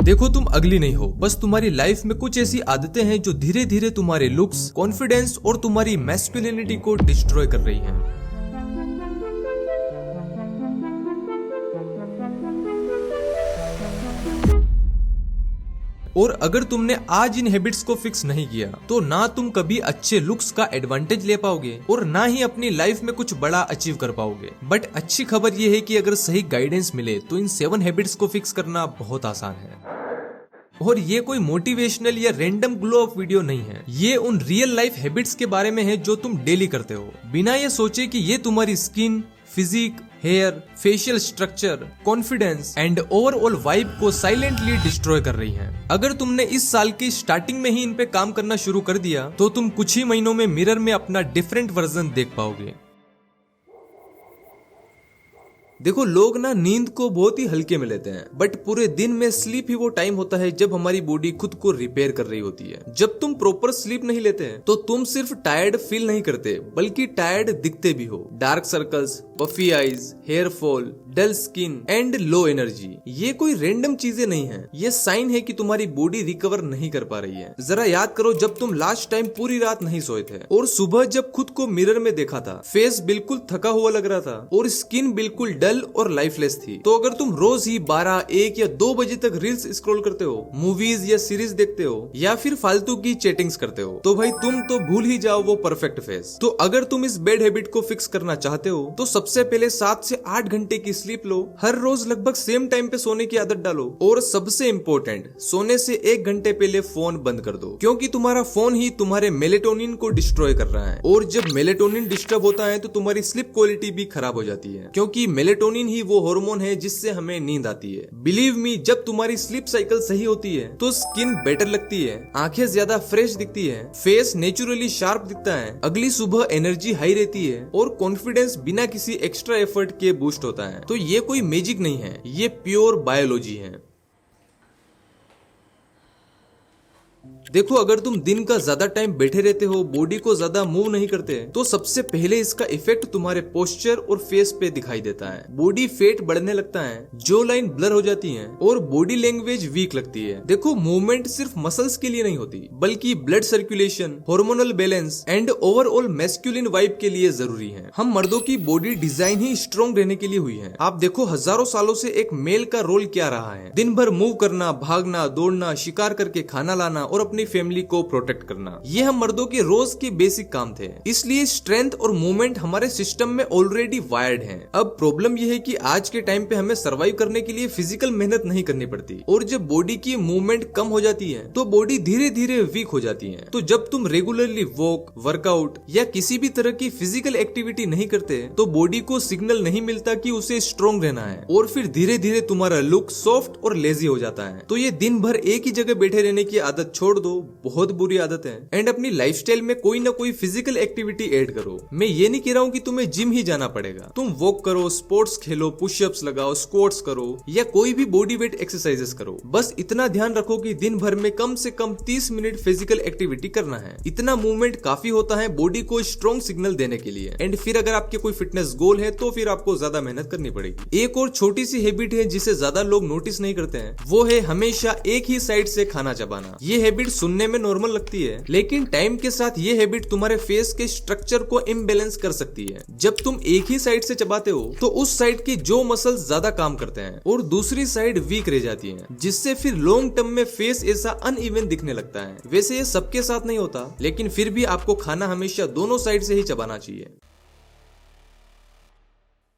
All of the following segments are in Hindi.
देखो, तुम अगली नहीं हो, बस तुम्हारी लाइफ में कुछ ऐसी आदतें हैं जो धीरे धीरे तुम्हारे लुक्स, कॉन्फिडेंस और तुम्हारी मैस्कुलिनिटी को डिस्ट्रॉय कर रही हैं। और अगर तुमने आज इन हैबिट्स को फिक्स नहीं किया तो ना तुम कभी अच्छे लुक्स का एडवांटेज ले पाओगे और ना ही अपनी लाइफ में कुछ बड़ा अचीव कर पाओगे। बट अच्छी खबर ये है कि अगर सही गाइडेंस मिले तो इन 7 हैबिट्स को फिक्स करना बहुत आसान है। और ये कोई मोटिवेशनल या रैंडम ग्लो अप वीडियो नहीं है, ये उन रियल लाइफ हैबिट्स के बारे में है जो तुम डेली करते हो, बिना ये सोचे कि ये तुम्हारी skin, physique, hair, facial structure, confidence and overall vibe को साइलेंटली डिस्ट्रॉय कर रही हैं। अगर तुमने इस साल की स्टार्टिंग में ही इन पे काम करना शुरू कर दिया तो तुम कुछ ही महीनों में मिरर में अपना डिफरेंट वर्जन देख पाओगे। देखो, लोग ना नींद को बहुत ही हल्के में लेते हैं, बट पूरे दिन में स्लीप ही वो टाइम होता है जब हमारी बॉडी खुद को रिपेयर कर रही होती है। जब तुम प्रॉपर स्लीप नहीं लेते हैं तो तुम सिर्फ टायर्ड फील नहीं करते बल्कि टायर्ड दिखते भी हो। Dark circles, puffy eyes, hair fall, dull skin and low energy, ये कोई रैंडम चीजें नहीं है, ये साइन है कि तुम्हारी बॉडी रिकवर नहीं कर पा रही है। जरा याद करो, जब तुम लास्ट टाइम पूरी रात नहीं सोए थे और सुबह जब खुद को मिरर में देखा था, फेस बिल्कुल थका हुआ लग रहा था और स्किन बिल्कुल डल और लाइफलेस थी। तो अगर तुम रोज ही 12, 1 या 2 बजे तक रील्स स्क्रॉल करते हो, मूवीज या सीरीज देखते हो या फिर फालतू की चैटिंग्स करते हो, तो भाई तुम तो भूल ही जाओ वो परफेक्ट फेस। तो अगर तुम इस बैड हैबिट को फिक्स करना चाहते हो तो सबसे पहले 7 से 8 घंटे की स्लीप लो, हर रोज लगभग सेम टाइम पे सोने की आदत डालो और सबसे इम्पोर्टेंट, सोने से 1 घंटे पहले फोन बंद कर दो, क्योंकि तुम्हारा फोन ही तुम्हारे मेलेटोनिन को डिस्ट्रॉय कर रहा है और जब मेलेटोनिन डिस्टर्ब होता है तो तुम्हारी स्लीप क्वालिटी भी खराब हो जाती है, क्योंकि मेलेटोनिन ही वो हार्मोन है जिससे हमें नींद आती है। बिलीव मी, जब तुम्हारी स्लीप साइकिल सही होती है तो स्किन बेटर लगती है, आंखें ज्यादा फ्रेश दिखती है, फेस नेचुरली शार्प दिखता है, अगली सुबह एनर्जी हाई रहती है और कॉन्फिडेंस बिना किसी एक्स्ट्रा एफर्ट के बूस्ट होता है। तो ये कोई मैजिक नहीं है, ये प्योर बायोलॉजी है। देखो, अगर तुम दिन का ज्यादा टाइम बैठे रहते हो, बॉडी को ज्यादा मूव नहीं करते, तो सबसे पहले इसका इफेक्ट तुम्हारे पोस्चर और फेस पे दिखाई देता है। बॉडी फैट बढ़ने लगता है, जो लाइन ब्लर हो जाती है और बॉडी लैंग्वेज वीक लगती है। देखो, मूवमेंट सिर्फ मसल्स के लिए नहीं होती बल्कि blood circulation, hormonal balance and overall masculine vibe के लिए जरूरी है। हम मर्दों की बॉडी डिजाइन ही स्ट्रॉन्ग रहने के लिए हुई है। आप देखो, हजारों सालों से एक मेल का रोल क्या रहा है, दिन भर मूव करना, भागना, दौड़ना, शिकार करके खाना लाना और अपनी फैमिली को प्रोटेक्ट करना, ये हम मर्दों के रोज के बेसिक काम थे। इसलिए स्ट्रेंथ और मूवमेंट हमारे सिस्टम में ऑलरेडी वायर्ड हैं। अब प्रॉब्लम यह है कि आज के टाइम पे हमें सरवाइव करने के लिए फिजिकल मेहनत नहीं करनी पड़ती और जब बॉडी की मूवमेंट कम हो जाती है तो बॉडी धीरे धीरे वीक हो जाती है। तो जब तुम रेगुलरली वॉक, वर्कआउट या किसी भी तरह की फिजिकल एक्टिविटी नहीं करते तो बॉडी को सिग्नल नहीं मिलता कि उसे स्ट्रॉन्ग रहना है और फिर धीरे धीरे तुम्हारा लुक सॉफ्ट और लेजी हो जाता है। तो ये दिन भर एक ही जगह बैठे रहने की आदत छोड़ दो, बहुत बुरी आदत है, एंड अपनी लाइफस्टाइल में कोई ना कोई फिजिकल एक्टिविटी ऐड करो। मैं ये नहीं कह रहा हूँ कि तुम्हें जिम ही जाना पड़ेगा, तुम वॉक करो, स्पोर्ट्स खेलो, पुशअप्स लगाओ, स्क्वाट्स करो या कोई भी बॉडी वेट एक्सरसाइजेस करो। बस इतना ध्यान रखो कि दिन भर में कम से कम 30 मिनट फिजिकल एक्टिविटी करना है। इतना मूवमेंट काफी होता है बॉडी को स्ट्रॉन्ग सिग्नल देने के लिए। एंड फिर अगर आपके कोई फिटनेस गोल है तो फिर आपको ज्यादा मेहनत करनी पड़ेगी। एक और छोटी सी हैबिट है जिसे ज्यादा लोग नोटिस नहीं करते हैं, वो है हमेशा एक ही साइड से खाना चबाना। ये हैबिट सुनने में नॉर्मल लगती है, लेकिन टाइम के साथ ये हैबिट तुम्हारे फेस के स्ट्रक्चर को इम्बैलेंस कर सकती है। जब तुम एक ही साइड से चबाते हो तो उस साइड की जो मसल्स ज्यादा काम करते हैं और दूसरी साइड वीक रह जाती है, जिससे फिर लॉन्ग टर्म में फेस ऐसा अनइवन दिखने लगता है। वैसे ये सबके साथ नहीं होता, लेकिन फिर भी आपको खाना हमेशा दोनों साइड से ही चबाना चाहिए।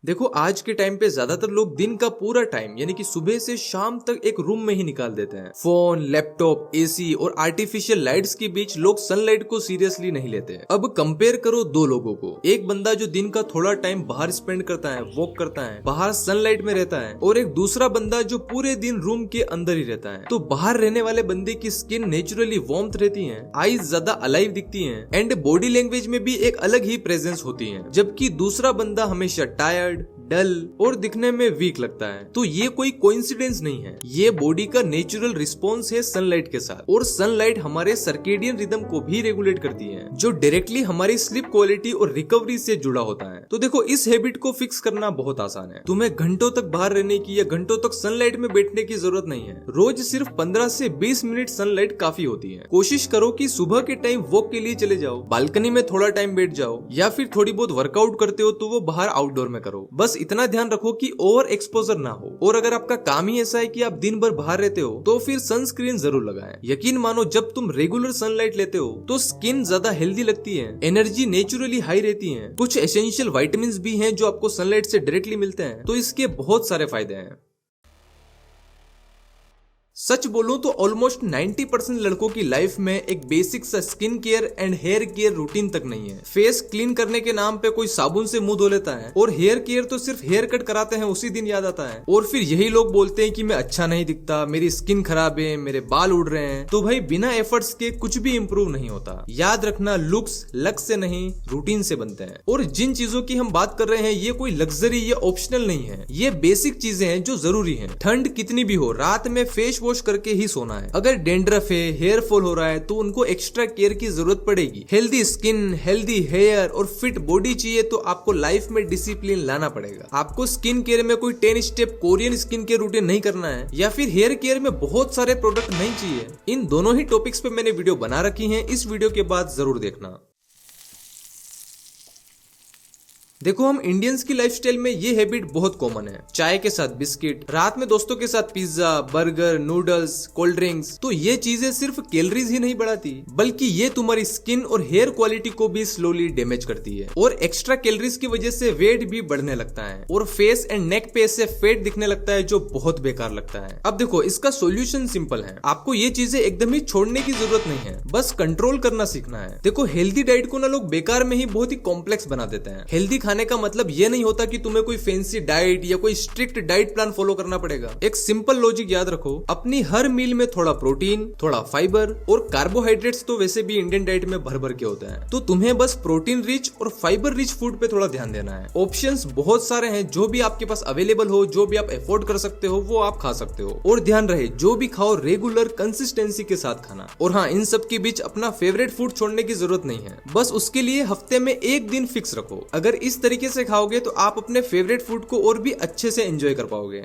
देखो, आज के टाइम पे ज्यादातर लोग दिन का पूरा टाइम यानी कि सुबह से शाम तक एक रूम में ही निकाल देते हैं। फोन, लैपटॉप, एसी और आर्टिफिशियल लाइट्स के बीच लोग सनलाइट को सीरियसली नहीं लेते। अब कंपेयर करो 2 लोगों को, एक बंदा जो दिन का थोड़ा टाइम बाहर स्पेंड करता है, वॉक करता है, बाहर सनलाइट में रहता है, और एक दूसरा बंदा जो पूरे दिन रूम के अंदर ही रहता है। तो बाहर रहने वाले बंदे की स्किन नेचुरली वार्मथ रहती है, आईज ज्यादा अलाइव दिखती है एंड बॉडी लैंग्वेज में भी एक अलग ही प्रेजेंस होती है, जबकि दूसरा बंदा हमेशा टायर्ड, डल और दिखने में वीक लगता है। तो ये कोई कोइंसिडेंस नहीं है, ये बॉडी का नेचुरल रिस्पॉन्स है सनलाइट के साथ। और सनलाइट हमारे सर्केडियन रिदम को भी रेगुलेट करती है, जो डायरेक्टली हमारी स्लीप क्वालिटी और रिकवरी से जुड़ा होता है। तो देखो, इस हैबिट को फिक्स करना बहुत आसान है। तुम्हें घंटों तक बाहर रहने की या घंटों तक सनलाइट में बैठने की जरूरत नहीं है। रोज सिर्फ 15 से 20 मिनट सनलाइट काफी होती है। कोशिश करो कि सुबह के टाइम वॉक के लिए चले जाओ, बालकनी में थोड़ा टाइम बैठ जाओ, या फिर थोड़ी बहुत वर्कआउट करते हो तो वो बाहर आउटडोर में करो। बस इतना ध्यान रखो कि ओवर एक्सपोजर ना हो। और अगर आपका काम ही ऐसा है कि आप दिन भर बाहर रहते हो तो फिर सनस्क्रीन जरूर लगाएं। यकीन मानो, जब तुम रेगुलर सनलाइट लेते हो तो स्किन ज्यादा हेल्दी लगती है, एनर्जी नेचुरली हाई रहती है। कुछ एसेंशियल विटामिन्स भी हैं जो आपको सनलाइट से डायरेक्टली मिलते हैं, तो इसके बहुत सारे फायदे हैं। सच बोलूं तो ऑलमोस्ट 90% लड़कों की लाइफ में एक बेसिक सा skin care and hair care routine तक नहीं है। फेस क्लीन करने के नाम पे कोई साबुन से मुंह धो लेता है, और हेयर केयर तो सिर्फ हेयर कट कराते हैं उसी दिन याद आता है। और फिर यही लोग बोलते हैं कि मैं अच्छा नहीं दिखता, मेरी स्किन खराब है, मेरे बाल उड़ रहे हैं। तो भाई, बिना एफर्ट्स के कुछ भी इंप्रूव नहीं होता। याद रखना, लुक्स लक से नहीं, रूटीन से बनते हैं। और जिन चीजों की हम बात कर रहे हैं, ये कोई लग्जरी या ऑप्शनल नहीं है, ये बेसिक चीजें हैं जो जरूरी है। ठंड कितनी भी हो, रात में फेस वॉश करके ही सोना है। अगर डेंड्रफ है, हेयर फॉल हो रहा है, तो उनको एक्स्ट्रा केयर की जरूरत पड़ेगी। हेल्दी स्किन, हेल्दी हेयर और फिट बॉडी चाहिए तो आपको लाइफ में डिसिप्लिन लाना पड़ेगा। आपको स्किन केयर में कोई 10 step Korean skin care routine नहीं करना है, या फिर हेयर केयर में बहुत सारे प्रोडक्ट नहीं चाहिए। इन दोनों ही टॉपिक्स पे मैंने वीडियो बना रखी है, इस वीडियो के बाद जरूर देखना। देखो, हम इंडियंस की लाइफस्टाइल में ये हैबिट बहुत कॉमन है। चाय के साथ बिस्किट, रात में दोस्तों के साथ pizza, burger, noodles, cold drinks. तो ये चीजें सिर्फ कैलोरीज ही नहीं बढ़ाती, बल्कि ये तुम्हारी स्किन और हेयर क्वालिटी को भी स्लोली डैमेज करती है। और एक्स्ट्रा कैलोरीज की वजह से वेट भी बढ़ने लगता है, और फेस एंड नेक पे से फैट दिखने लगता है, जो बहुत बेकार लगता है। अब देखो, इसका सोल्यूशन सिंपल है। आपको ये चीजें एकदम ही छोड़ने की जरूरत नहीं है, बस कंट्रोल करना सीखना है। देखो, हेल्दी डाइट को ना लोग बेकार में ही बहुत ही कॉम्प्लेक्स बना देते हैं। हेल्दी खाने का मतलब ये नहीं होता कि तुम्हें कोई फैंसी डाइट या कोई स्ट्रिक्ट डाइट प्लान फॉलो करना पड़ेगा। एक सिंपल लॉजिक याद रखो, अपनी हर मील में थोड़ा प्रोटीन, थोड़ा फाइबर और कार्बोहाइड्रेट्स तो वैसे भी इंडियन डाइट में भर भर के होते हैं। तो तुम्हें बस प्रोटीन रिच और फाइबर रिच फूड पे थोड़ा ध्यान देना है। ऑप्शंस बहुत सारे हैं, जो भी आपके पास अवेलेबल हो, जो भी आप अफोर्ड कर सकते हो, वो आप खा सकते हो। और ध्यान रहे, जो भी खाओ रेगुलर कंसिस्टेंसी के साथ खाना। और हाँ, इन सब के बीच अपना फेवरेट फूड छोड़ने की जरूरत नहीं है, बस उसके लिए हफ्ते में एक दिन फिक्स रखो। अगर इस तरीके से खाओगे तो आप अपने फेवरेट फूड को और भी अच्छे से एंजॉय कर पाओगे।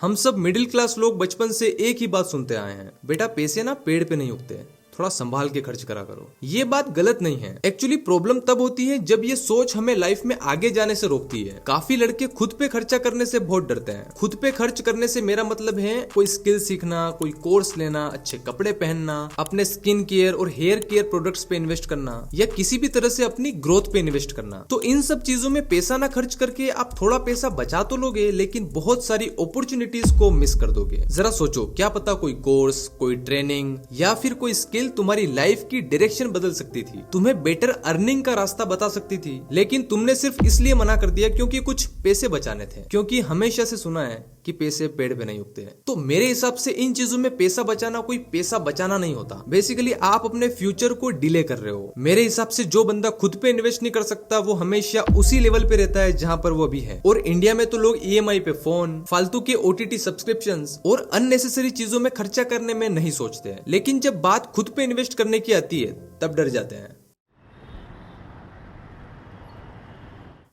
हम सब मिडिल क्लास लोग बचपन से एक ही बात सुनते आए हैं, बेटा पैसे ना पेड़ पे नहीं उगते, थोड़ा संभाल के खर्च करा करो। ये बात गलत नहीं है। एक्चुअली प्रॉब्लम तब होती है जब ये सोच हमें लाइफ में आगे जाने से रोकती है। काफी लड़के खुद पे खर्चा करने से बहुत डरते हैं। खुद पे खर्च करने से मेरा मतलब है कोई स्किल सीखना, कोई कोर्स लेना, अच्छे कपड़े पहनना, अपने स्किन केयर और हेयर केयर प्रोडक्ट्स पे इन्वेस्ट करना, या किसी भी तरह से अपनी ग्रोथ पे इन्वेस्ट करना। तो इन सब चीजों में पैसा ना खर्च करके आप थोड़ा पैसा बचा तो लोगे, लेकिन बहुत सारी अपॉर्चुनिटीज को मिस कर दोगे। जरा सोचो, क्या पता कोई कोर्स, कोई ट्रेनिंग या फिर कोई स्किल तुम्हारी लाइफ की डायरेक्शन बदल सकती थी, तुम्हें बेटर अर्निंग का रास्ता बता सकती थी। लेकिन तुमने सिर्फ इसलिए मना कर दिया क्योंकि कुछ पैसे बचाने थे, क्योंकि हमेशा से सुना है कि पैसे पेड़ पे नहीं उगते हैं। तो मेरे हिसाब से इन चीजों में पैसा बचाना कोई पैसा बचाना नहीं होता। बेसिकली आप अपने फ्यूचर को डिले कर रहे हो। मेरे हिसाब से जो बंदा खुद पे इन्वेस्ट नहीं कर सकता, वो हमेशा उसी लेवल पे रहता है जहां पर वो अभी है। और इंडिया में तो लोग EMI पे फोन, फालतू के OTT सब्सक्रिप्शंस और अननेसेसरी चीजों में खर्चा करने में नहीं सोचते हैं। लेकिन जब बात खुद पे इन्वेस्ट करने की आती है, तब डर जाते हैं।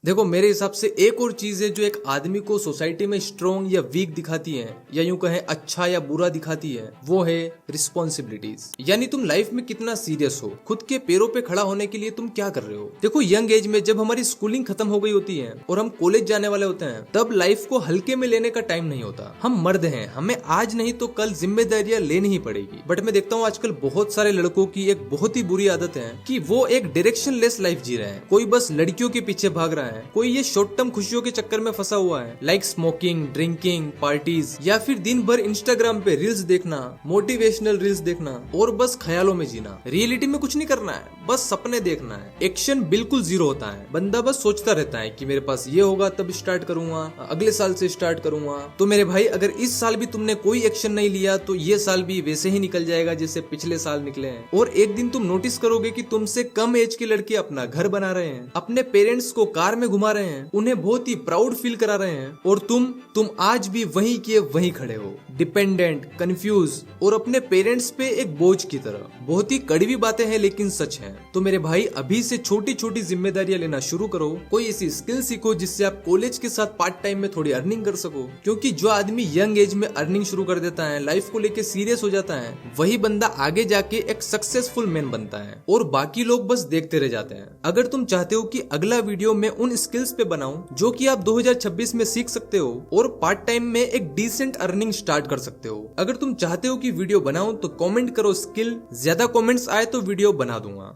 देखो, मेरे हिसाब से एक और चीज है जो एक आदमी को सोसाइटी में स्ट्रॉन्ग या वीक दिखाती है, या यूं कहें अच्छा या बुरा दिखाती है, वो है रिस्पॉन्सिबिलिटीज। यानी तुम लाइफ में कितना सीरियस हो, खुद के पैरों पे खड़ा होने के लिए तुम क्या कर रहे हो। देखो, यंग एज में जब हमारी स्कूलिंग खत्म हो गई होती है और हम कॉलेज जाने वाले होते हैं, तब लाइफ को हल्के में लेने का टाइम नहीं होता। हम मर्द हैं, हमें आज नहीं तो कल जिम्मेदारियां लेनी ही पड़ेगी। बट मैं देखता हूँ आजकल बहुत सारे लड़कों की एक बहुत ही बुरी आदत है कि वो एक डायरेक्शन लेस लाइफ जी रहे हैं। कोई बस लड़कियों के पीछे भाग रहा है, है, कोई ये शॉर्ट टर्म खुशियों के चक्कर में फंसा हुआ है, लाइक स्मोकिंग, ड्रिंकिंग, पार्टीज, या फिर दिन भर इंस्टाग्राम पे रील्स देखना, मोटिवेशनल रील्स देखना और बस ख्यालों में जीना। रियलिटी में कुछ नहीं करना है, बस सपने देखना है। एक्शन बिल्कुल जीरो होता है, बंदा बस सोचता रहता है कि मेरे पास ये होगा तब स्टार्ट करूंगा, अगले साल से स्टार्ट करूंगा। तो मेरे भाई, अगर इस साल भी तुमने कोई एक्शन नहीं लिया तो ये साल भी वैसे ही निकल जाएगा जैसे पिछले साल निकले हैं। और एक दिन तुम नोटिस करोगे कि तुमसे कम एज के लड़के अपना घर बना रहे हैं, अपने पेरेंट्स को कार में घुमा रहे हैं, उन्हें बहुत ही प्राउड फील करा रहे हैं, और तुम आज भी वहीं के वहीं खड़े हो, डिपेंडेंट, कंफ्यूज और अपने पेरेंट्स पे एक बोझ की तरह। बहुत ही कड़वी बातें हैं लेकिन सच हैं। तो मेरे भाई, अभी से छोटी छोटी जिम्मेदारियां लेना शुरू करो, कोई ऐसी स्किल सीखो जिससे आप कॉलेज के साथ पार्ट टाइम में थोड़ी अर्निंग कर सको। क्योंकि जो आदमी यंग एज में अर्निंग शुरू कर देता है, लाइफ को लेके सीरियस हो जाता है, वही बंदा आगे जाके एक सक्सेसफुल मैन बनता है और बाकी लोग बस देखते रह जाते हैं। अगर तुम चाहते हो कि अगला वीडियो मैं उन स्किल्स पे बनाऊं जो कि आप 2026 में सीख सकते हो और पार्ट टाइम में एक डिसेंट अर्निंग स्टार्ट कर सकते हो, अगर तुम चाहते हो कि वीडियो बनाऊं तो कमेंट करो स्किल, ज्यादा कमेंट्स आए तो वीडियो बना दूंगा।